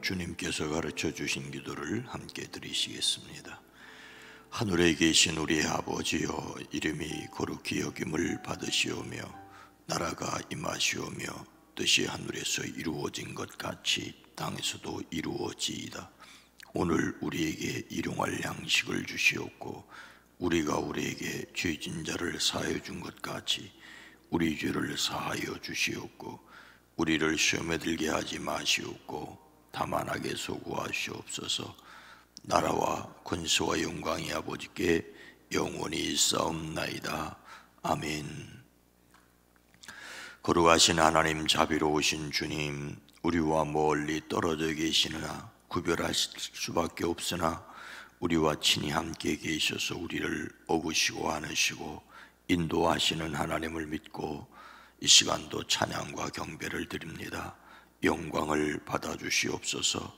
주님께서 가르쳐 주신 기도를 함께 드리시겠습니다. 하늘에 계신 우리 아버지여, 이름이 거룩히 여김을 받으시오며 나라가 임하시오며 뜻이 하늘에서 이루어진 것 같이 땅에서도 이루어지이다. 오늘 우리에게 일용할 양식을 주시옵고 우리가 우리에게 죄진 자를 사하여 준 것 같이 우리 죄를 사하여 주시옵고 우리를 시험에 들게 하지 마시옵고 다만 악에서 구하시옵소서. 나라와 권세와 영광이 아버지께 영원히 있사옵나이다. 아멘. 거룩하신 하나님, 자비로우신 주님, 우리와 멀리 떨어져 계시느나 구별하실 수밖에 없으나 우리와 친히 함께 계셔서 우리를 업으시고 안으시고 인도하시는 하나님을 믿고 이 시간도 찬양과 경배를 드립니다. 영광을 받아주시옵소서.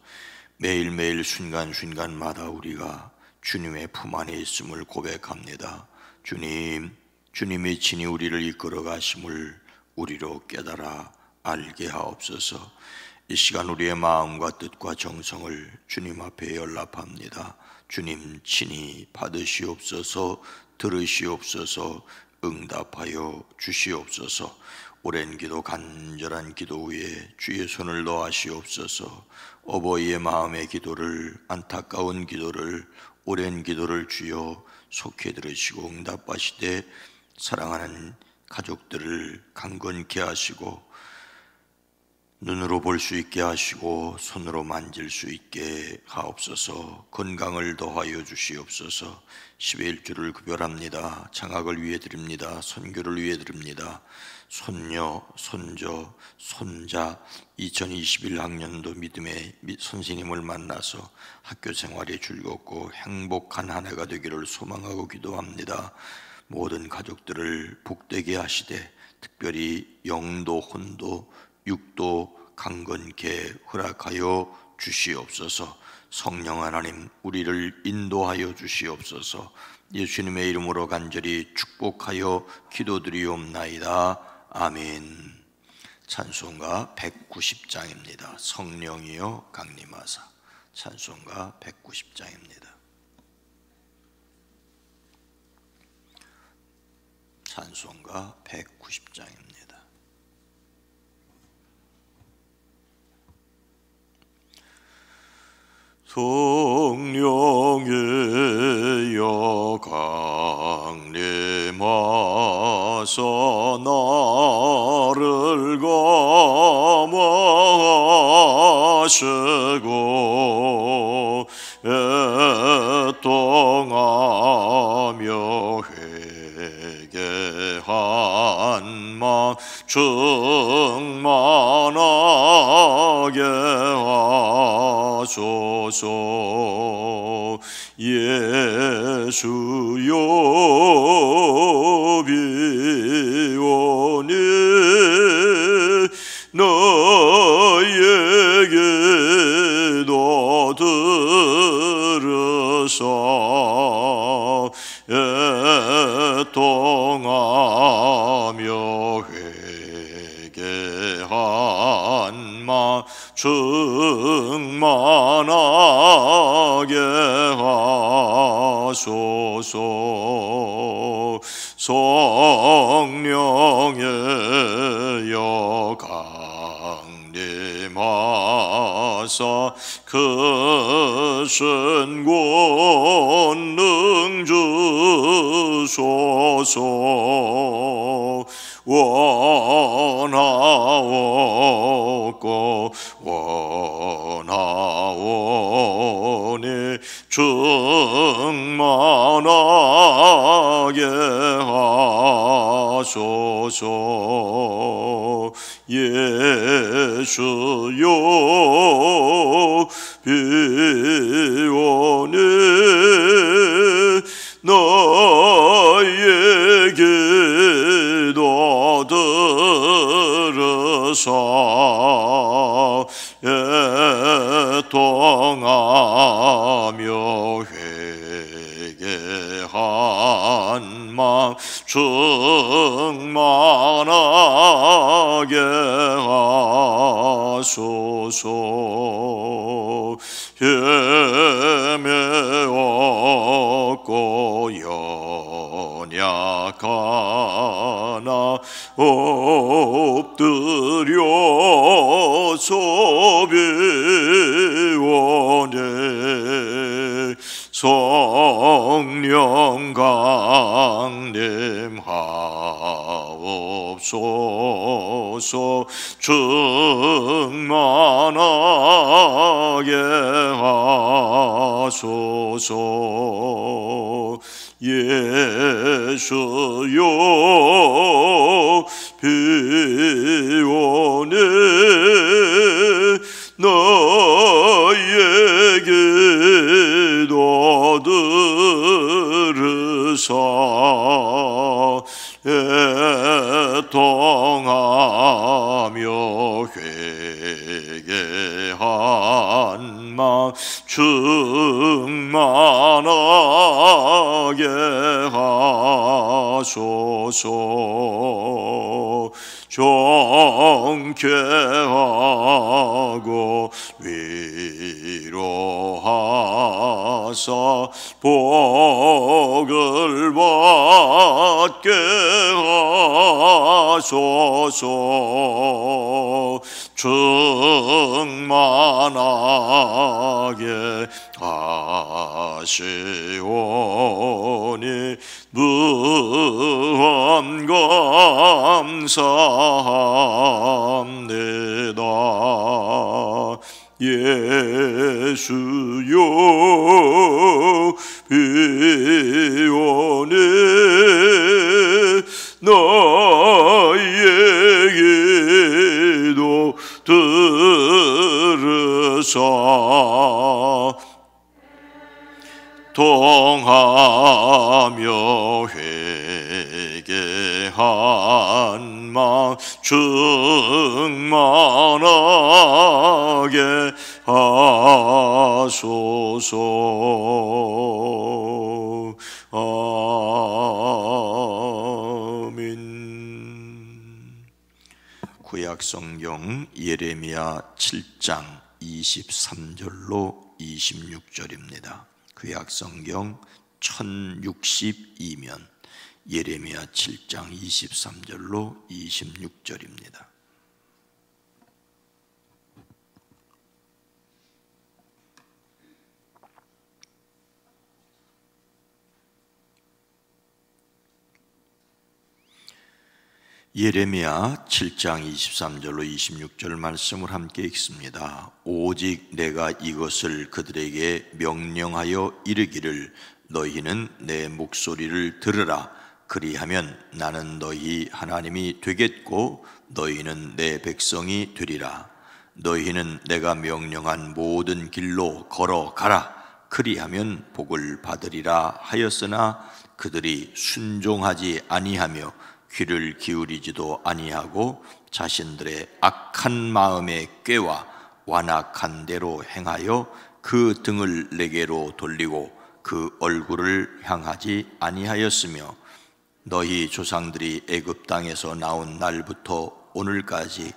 매일매일 순간순간마다 우리가 주님의 품 안에 있음을 고백합니다. 주님이 친히 우리를 이끌어 가심을 우리로 깨달아 알게 하옵소서. 이 시간 우리의 마음과 뜻과 정성을 주님 앞에 연락합니다. 주님 친히 받으시옵소서. 들으시옵소서. 응답하여 주시옵소서. 오랜 기도, 간절한 기도 위에 주의 손을 넣으시옵소서. 어버이의 마음의 기도를, 안타까운 기도를, 오랜 기도를 주여 속히 들으시고 응답하시되 사랑하는 가족들을 강건케 하시고 눈으로 볼 수 있게 하시고 손으로 만질 수 있게 하옵소서. 건강을 더하여 주시옵소서. 11주를 구별합니다. 장학을 위해 드립니다. 선교를 위해 드립니다. 손녀, 손조, 손자 2021학년도 믿음의 선생님을 만나서 학교 생활이 즐겁고 행복한 한 해가 되기를 소망하고 기도합니다. 모든 가족들을 복되게 하시되 특별히 영도, 혼도, 육도 강건케 허락하여 주시옵소서. 성령 하나님, 우리를 인도하여 주시옵소서. 예수님의 이름으로 간절히 축복하여 기도드리옵나이다. 아멘. 찬송가 190장입니다. 성령이여 강림하사. 찬송가 190장입니다. 찬송가 190장입니다. 성령이여 강림하사 나를 감화하시고 애통하며 회개한 마 충만하게 하소서. 예수여 비오니 너의 기도 들으사 애통하며 회개한 마 충만하게 하소서. 성령이여 강림하사 크신 권능 주소서. 원하옵고 원하오니 충만하게 하소서. 예수여 비오니 너의 기도 들으사 애통하며 회개한 마 충만하게 하소서. 하소서. 헤매었고 연약하나 엎드려서 배원해 성령 강림하옵소서. 충만하게 하소서. 예수여 비원해 나의 기도 들으사 애통하며 회개한 마 충만하게 하소서. 정케하고 위로하사 복을 받게 하소서. 충만하게 하시오니 무한 감사합니다. 예수여 비원해 나의 기도 들으사 통하며 회개한 마 충만하게 하소서. 아멘. 구약성경 예레미야 7장 23절로 26절입니다. 구약성경 1062면 예레미야 7장 23절로 26절입니다. 예레미야 7장 23절로 26절 말씀을 함께 읽습니다. 오직 내가 이것을 그들에게 명령하여 이르기를 너희는 내 목소리를 들으라. 그리하면 나는 너희 하나님이 되겠고 너희는 내 백성이 되리라. 너희는 내가 명령한 모든 길로 걸어가라. 그리하면 복을 받으리라 하였으나 그들이 순종하지 아니하며 귀를 기울이지도 아니하고 자신들의 악한 마음에 꾀와 완악한 대로 행하여 그 등을 내게로 돌리고 그 얼굴을 향하지 아니하였으며 너희 조상들이 애굽 땅에서 나온 날부터 오늘까지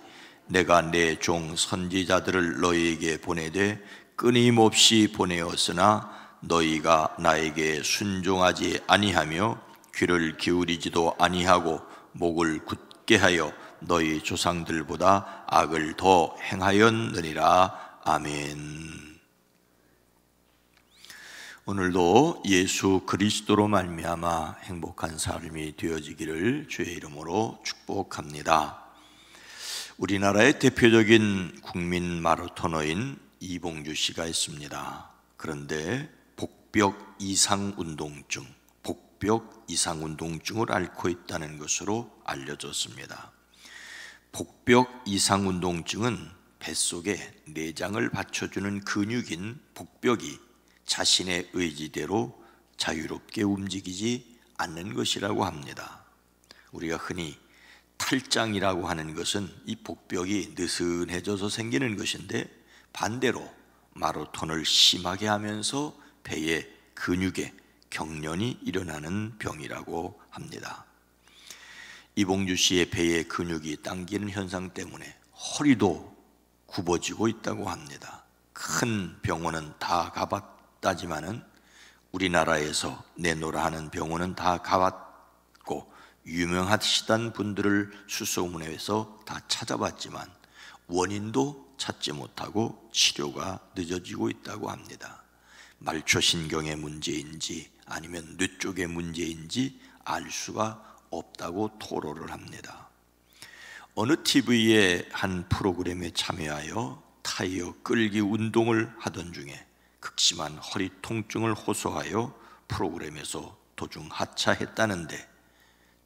내가 내 종 선지자들을 너희에게 보내되 끊임없이 보내었으나 너희가 나에게 순종하지 아니하며 귀를 기울이지도 아니하고 목을 굳게 하여 너희 조상들보다 악을 더 행하였느니라. 아멘. 오늘도 예수 그리스도로 말미암아 행복한 삶이 되어지기를 주의 이름으로 축복합니다. 우리나라의 대표적인 국민 마라토너인 이봉주 씨가 있습니다. 그런데 복벽 이상 운동증을 앓고 있다는 것으로 알려졌습니다. 복벽 이상 운동증은 뱃속에 내장을 받쳐주는 근육인 복벽이 자신의 의지대로 자유롭게 움직이지 않는 것이라고 합니다. 우리가 흔히 탈장이라고 하는 것은 이 복벽이 느슨해져서 생기는 것인데 반대로 마라톤을 심하게 하면서 배의 근육에 경련이 일어나는 병이라고 합니다. 이봉주 씨의 배의 근육이 당기는 현상 때문에 허리도 굽어지고 있다고 합니다. 큰 병원은 다 가봤다지만은 우리나라에서 내노라 하는 병원은 다 가봤고 유명하시던 분들을 수소문해서 다 찾아봤지만 원인도 찾지 못하고 치료가 늦어지고 있다고 합니다. 말초신경의 문제인지 아니면 뇌 쪽의 문제인지 알 수가 없다고 토로를 합니다. 어느 TV의 한 프로그램에 참여하여 타이어 끌기 운동을 하던 중에 극심한 허리 통증을 호소하여 프로그램에서 도중 하차했다는데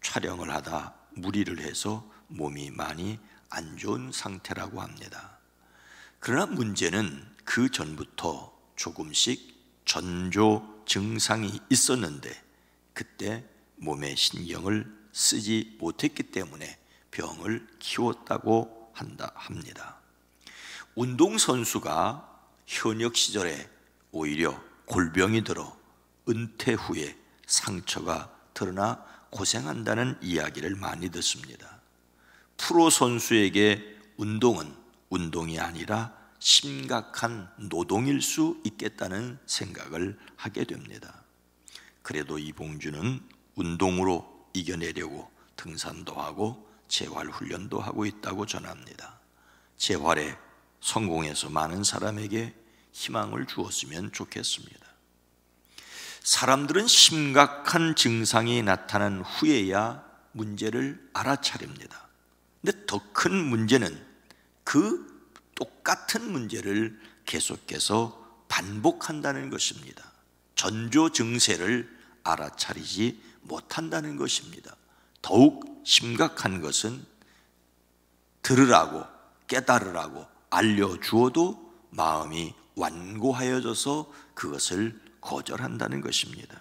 촬영을 하다 무리를 해서 몸이 많이 안 좋은 상태라고 합니다. 그러나 문제는 그 전부터 조금씩 전조 증상이 있었는데 그때 몸에 신경을 쓰지 못했기 때문에 병을 키웠다고 합니다. 운동선수가 현역 시절에 오히려 골병이 들어 은퇴 후에 상처가 드러나 고생한다는 이야기를 많이 듣습니다. 프로 선수에게 운동은 운동이 아니라 심각한 노동일 수 있겠다는 생각을 하게 됩니다. 그래도 이봉주는 운동으로 이겨내려고 등산도 하고 재활훈련도 하고 있다고 전합니다. 재활에 성공해서 많은 사람에게 희망을 주었으면 좋겠습니다. 사람들은 심각한 증상이 나타난 후에야 문제를 알아차립니다. 근데 더 큰 문제는 그 똑같은 문제를 계속해서 반복한다는 것입니다. 전조 증세를 알아차리지 못한다는 것입니다. 더욱 심각한 것은 들으라고 깨달으라고 알려주어도 마음이 완고하여져서 그것을 거절한다는 것입니다.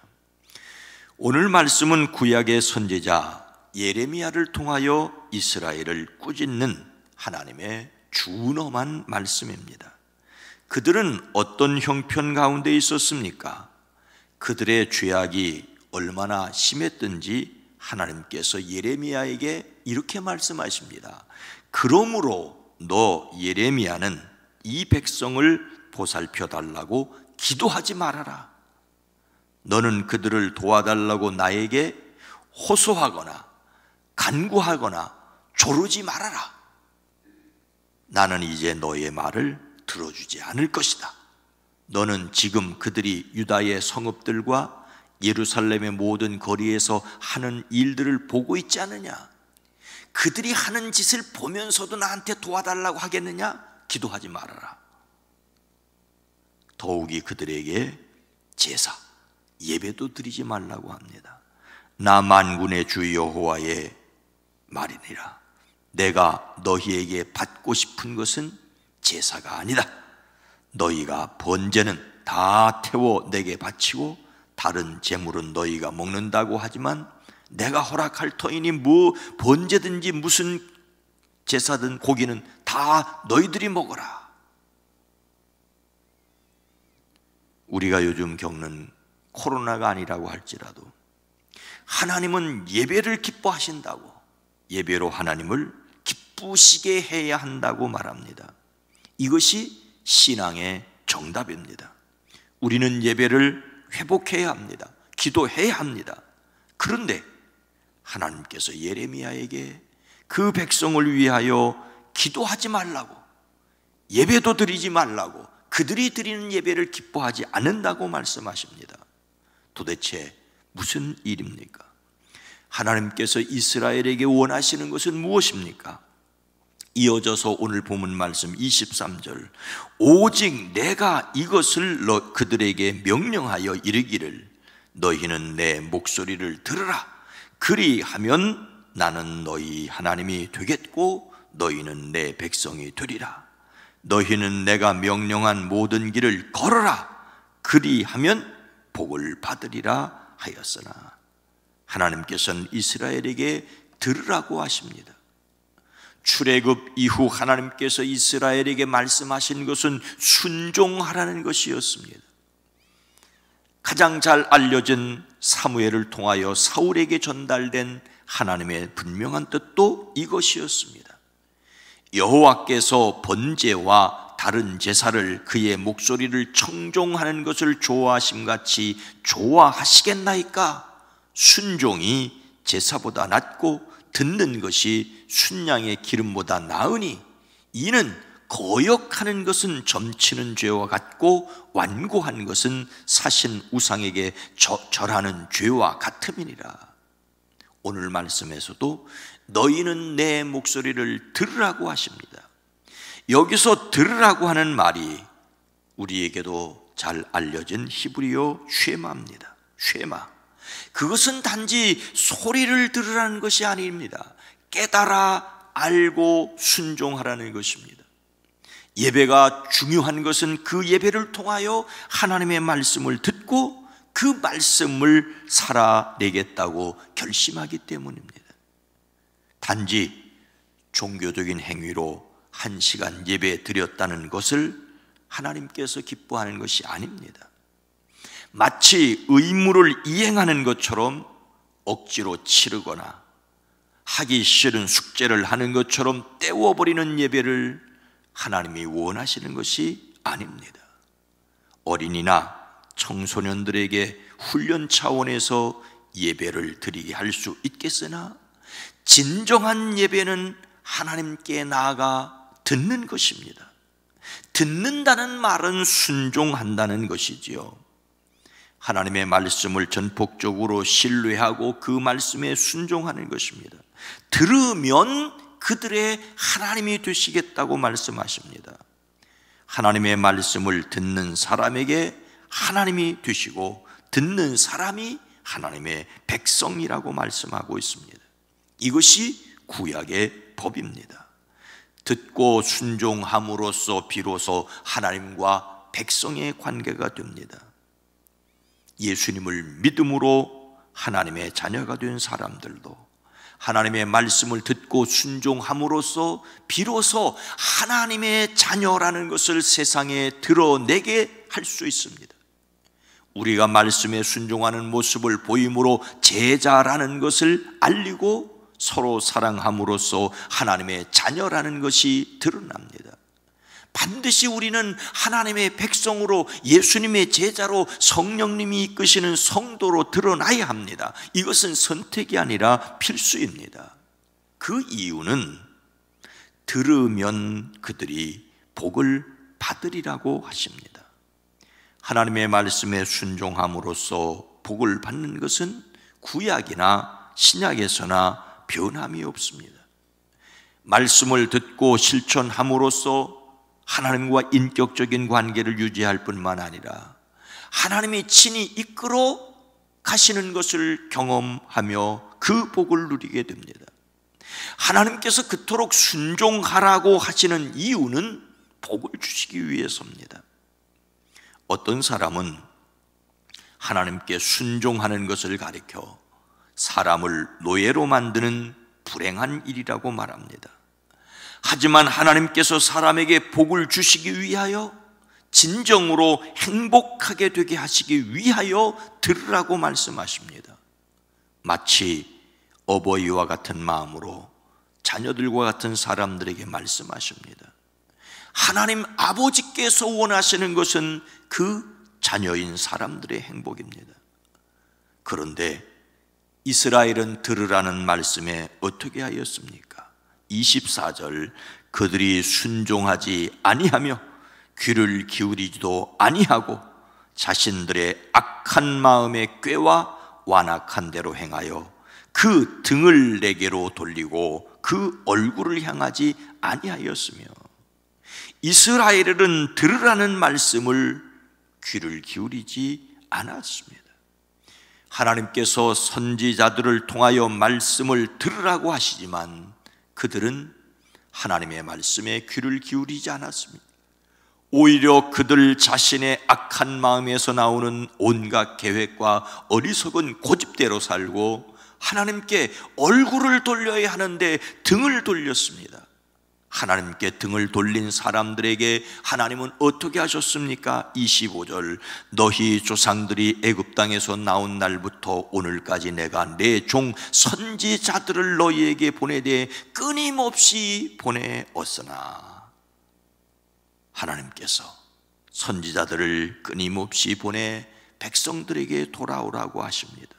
오늘 말씀은 구약의 선지자 예레미야를 통하여 이스라엘을 꾸짖는 하나님의 준엄한 말씀입니다. 그들은 어떤 형편 가운데 있었습니까? 그들의 죄악이 얼마나 심했든지 하나님께서 예레미야에게 이렇게 말씀하십니다. 그러므로 너 예레미야는 이 백성을 보살펴 달라고 기도하지 말아라. 너는 그들을 도와달라고 나에게 호소하거나 간구하거나 조르지 말아라. 나는 이제 너의 말을 들어주지 않을 것이다. 너는 지금 그들이 유다의 성읍들과 예루살렘의 모든 거리에서 하는 일들을 보고 있지 않느냐? 그들이 하는 짓을 보면서도 나한테 도와달라고 하겠느냐? 기도하지 말아라. 더욱이 그들에게 제사, 예배도 드리지 말라고 합니다. 나 만군의 주 여호와의 말이니라. 내가 너희에게 받고 싶은 것은 제사가 아니다. 너희가 번제는 다 태워 내게 바치고 다른 제물은 너희가 먹는다고 하지만 내가 허락할 터이니 뭐 번제든지 무슨 제사든 고기는 다 너희들이 먹어라. 우리가 요즘 겪는 코로나가 아니라고 할지라도 하나님은 예배를 기뻐하신다고, 예배로 하나님을 기쁘시게 해야 한다고 말합니다. 이것이 신앙의 정답입니다. 우리는 예배를 회복해야 합니다. 기도해야 합니다. 그런데 하나님께서 예레미야에게 그 백성을 위하여 기도하지 말라고, 예배도 드리지 말라고, 그들이 드리는 예배를 기뻐하지 않는다고 말씀하십니다. 도대체 무슨 일입니까? 하나님께서 이스라엘에게 원하시는 것은 무엇입니까? 이어져서 오늘 본문 말씀 23절, 오직 내가 이것을 그들에게 명령하여 이르기를 너희는 내 목소리를 들으라. 그리하면 나는 너희 하나님이 되겠고 너희는 내 백성이 되리라. 너희는 내가 명령한 모든 길을 걸어라. 그리하면 복을 받으리라 하였으나, 하나님께서는 이스라엘에게 들으라고 하십니다. 출애굽 이후 하나님께서 이스라엘에게 말씀하신 것은 순종하라는 것이었습니다. 가장 잘 알려진 사무엘을 통하여 사울에게 전달된 하나님의 분명한 뜻도 이것이었습니다. 여호와께서 번제와 다른 제사를 그의 목소리를 청종하는 것을 좋아하심같이 좋아하시겠나이까? 순종이 제사보다 낫고 듣는 것이 순양의 기름보다 나으니 이는 거역하는 것은 점치는 죄와 같고 완고한 것은 사신 우상에게 절하는 죄와 같음이니라. 오늘 말씀에서도 너희는 내 목소리를 들으라고 하십니다. 여기서 들으라고 하는 말이 우리에게도 잘 알려진 히브리어 쉐마입니다. 쉐마. 그것은 단지 소리를 들으라는 것이 아닙니다. 깨달아 알고 순종하라는 것입니다. 예배가 중요한 것은 그 예배를 통하여 하나님의 말씀을 듣고 그 말씀을 살아내겠다고 결심하기 때문입니다. 단지 종교적인 행위로 1시간 예배 드렸다는 것을 하나님께서 기뻐하는 것이 아닙니다. 마치 의무를 이행하는 것처럼 억지로 치르거나 하기 싫은 숙제를 하는 것처럼 때워버리는 예배를 하나님이 원하시는 것이 아닙니다. 어린이나 청소년들에게 훈련 차원에서 예배를 드리게 할 수 있겠으나 진정한 예배는 하나님께 나아가 듣는 것입니다. 듣는다는 말은 순종한다는 것이지요. 하나님의 말씀을 전폭적으로 신뢰하고 그 말씀에 순종하는 것입니다. 들으면 그들의 하나님이 되시겠다고 말씀하십니다. 하나님의 말씀을 듣는 사람에게 하나님이 되시고 듣는 사람이 하나님의 백성이라고 말씀하고 있습니다. 이것이 구약의 법입니다. 듣고 순종함으로써 비로소 하나님과 백성의 관계가 됩니다. 예수님을 믿음으로 하나님의 자녀가 된 사람들도 하나님의 말씀을 듣고 순종함으로써 비로소 하나님의 자녀라는 것을 세상에 드러내게 할 수 있습니다. 우리가 말씀에 순종하는 모습을 보임으로 제자라는 것을 알리고 서로 사랑함으로써 하나님의 자녀라는 것이 드러납니다. 반드시 우리는 하나님의 백성으로 예수님의 제자로 성령님이 이끄시는 성도로 드러나야 합니다. 이것은 선택이 아니라 필수입니다. 그 이유는 들으면 그들이 복을 받으리라고 하십니다. 하나님의 말씀에 순종함으로써 복을 받는 것은 구약이나 신약에서나 변함이 없습니다. 말씀을 듣고 실천함으로써 하나님과 인격적인 관계를 유지할 뿐만 아니라 하나님이 친히 이끌어 가시는 것을 경험하며 그 복을 누리게 됩니다. 하나님께서 그토록 순종하라고 하시는 이유는 복을 주시기 위해서입니다. 어떤 사람은 하나님께 순종하는 것을 가리켜 사람을 노예로 만드는 불행한 일이라고 말합니다. 하지만 하나님께서 사람에게 복을 주시기 위하여 진정으로 행복하게 되게 하시기 위하여 들으라고 말씀하십니다. 마치 어버이와 같은 마음으로 자녀들과 같은 사람들에게 말씀하십니다. 하나님 아버지께서 원하시는 것은 그 자녀인 사람들의 행복입니다. 그런데 이스라엘은 들으라는 말씀에 어떻게 하였습니까? 24절 그들이 순종하지 아니하며 귀를 기울이지도 아니하고 자신들의 악한 마음의 꾀와 완악한 대로 행하여 그 등을 내게로 돌리고 그 얼굴을 향하지 아니하였으며 이스라엘은 들으라는 말씀을 귀를 기울이지 않았습니다. 하나님께서 선지자들을 통하여 말씀을 들으라고 하시지만 그들은 하나님의 말씀에 귀를 기울이지 않았습니다. 오히려 그들 자신의 악한 마음에서 나오는 온갖 계획과 어리석은 고집대로 살고 하나님께 얼굴을 돌려야 하는데 등을 돌렸습니다. 하나님께 등을 돌린 사람들에게 하나님은 어떻게 하셨습니까? 25절, 너희 조상들이 애굽 땅에서 나온 날부터 오늘까지 내가 내 종 선지자들을 너희에게 보내되 끊임없이 보내었으나, 하나님께서 선지자들을 끊임없이 보내 백성들에게 돌아오라고 하십니다.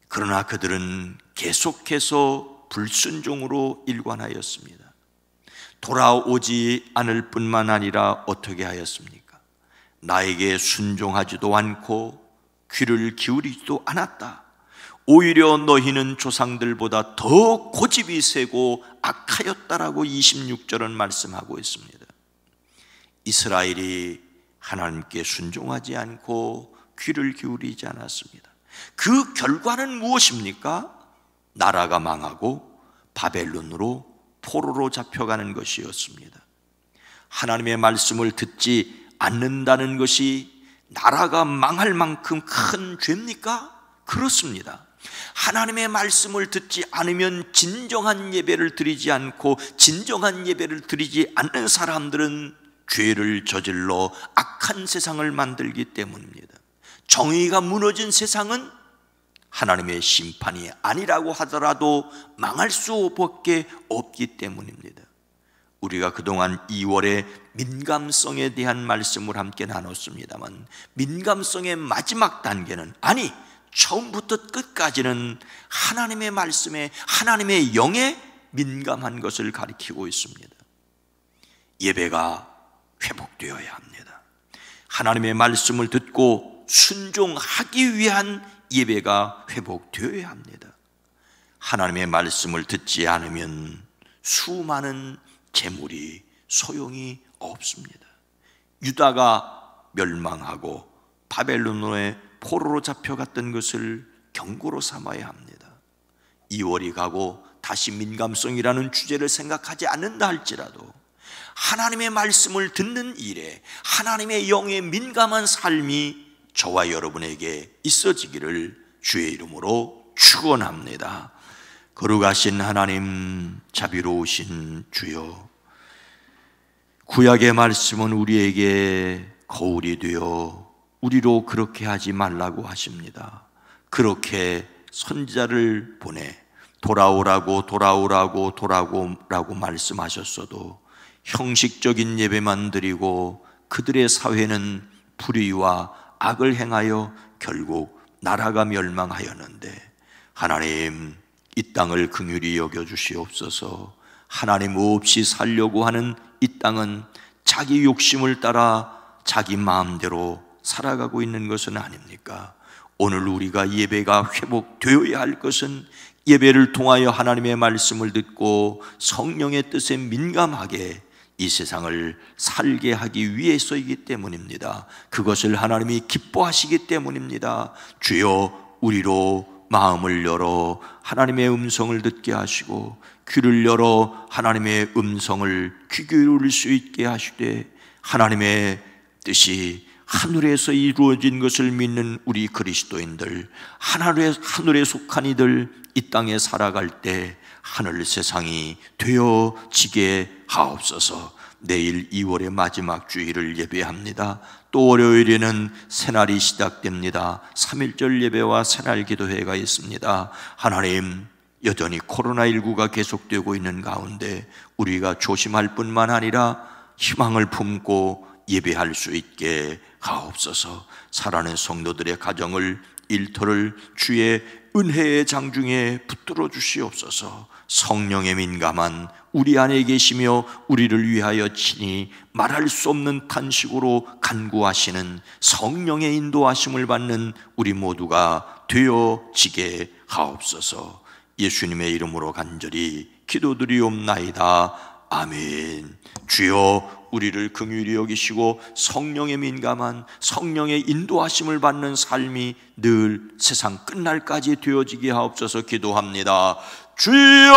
그러나 그들은 계속해서 불순종으로 일관하였습니다. 돌아오지 않을 뿐만 아니라 어떻게 하였습니까? 나에게 순종하지도 않고 귀를 기울이지도 않았다. 오히려 너희는 조상들보다 더 고집이 세고 악하였다라고 26절은 말씀하고 있습니다. 이스라엘이 하나님께 순종하지 않고 귀를 기울이지 않았습니다. 그 결과는 무엇입니까? 나라가 망하고 바벨론으로 포로로 잡혀가는 것이었습니다. 하나님의 말씀을 듣지 않는다는 것이 나라가 망할 만큼 큰 죄입니까? 그렇습니다. 하나님의 말씀을 듣지 않으면 진정한 예배를 드리지 않고 진정한 예배를 드리지 않는 사람들은 죄를 저질러 악한 세상을 만들기 때문입니다. 정의가 무너진 세상은 하나님의 심판이 아니라고 하더라도 망할 수밖에 없기 때문입니다. 우리가 그동안 2월에 민감성에 대한 말씀을 함께 나눴습니다만, 민감성의 마지막 단계는, 아니 처음부터 끝까지는 하나님의 말씀에, 하나님의 영에 민감한 것을 가리키고 있습니다. 예배가 회복되어야 합니다. 하나님의 말씀을 듣고 순종하기 위한 예배가 회복되어야 합니다. 하나님의 말씀을 듣지 않으면 수많은 재물이 소용이 없습니다. 유다가 멸망하고 바벨론의 포로로 잡혀갔던 것을 경고로 삼아야 합니다. 2월이 가고 다시 민감성이라는 주제를 생각하지 않는다 할지라도 하나님의 말씀을 듣는 일에 하나님의 영에 민감한 삶이 저와 여러분에게 있어지기를 주의 이름으로 축원합니다. 거룩하신 하나님, 자비로우신 주여, 구약의 말씀은 우리에게 거울이 되어 우리로 그렇게 하지 말라고 하십니다. 그렇게 선지자를 보내 돌아오라고 말씀하셨어도 형식적인 예배만 드리고 그들의 사회는 불의와 악을 행하여 결국 나라가 멸망하였는데, 하나님, 이 땅을 긍휼히 여겨주시옵소서. 하나님 없이 살려고 하는 이 땅은 자기 욕심을 따라 자기 마음대로 살아가고 있는 것은 아닙니까? 오늘 우리가 예배가 회복되어야 할 것은 예배를 통하여 하나님의 말씀을 듣고 성령의 뜻에 민감하게 이 세상을 살게 하기 위해서이기 때문입니다. 그것을 하나님이 기뻐하시기 때문입니다. 주여, 우리로 마음을 열어 하나님의 음성을 듣게 하시고 귀를 열어 하나님의 음성을 귀 기울일 수 있게 하시되, 하나님의 뜻이 하늘에서 이루어진 것을 믿는 우리 그리스도인들, 하늘에 속한 이들 이 땅에 살아갈 때 하늘 세상이 되어지게 하옵소서. 내일 2월의 마지막 주일을 예배합니다. 또 월요일에는 새날이 시작됩니다. 3.1절 예배와 새날 기도회가 있습니다. 하나님, 여전히 코로나19가 계속되고 있는 가운데 우리가 조심할 뿐만 아니라 희망을 품고 예배할 수 있게 하옵소서. 살아있는 성도들의 가정을, 일터를 주의 은혜의 장중에 붙들어 주시옵소서. 성령에 민감한 우리 안에 계시며 우리를 위하여 친히 말할 수 없는 탄식으로 간구하시는 성령의 인도하심을 받는 우리 모두가 되어지게 하옵소서. 예수님의 이름으로 간절히 기도드리옵나이다. 아멘. 주여, 우리를 긍휼히 여기시고 성령에 민감한, 성령의 인도하심을 받는 삶이 늘 세상 끝날까지 되어지게 하옵소서. 기도합니다. 주여!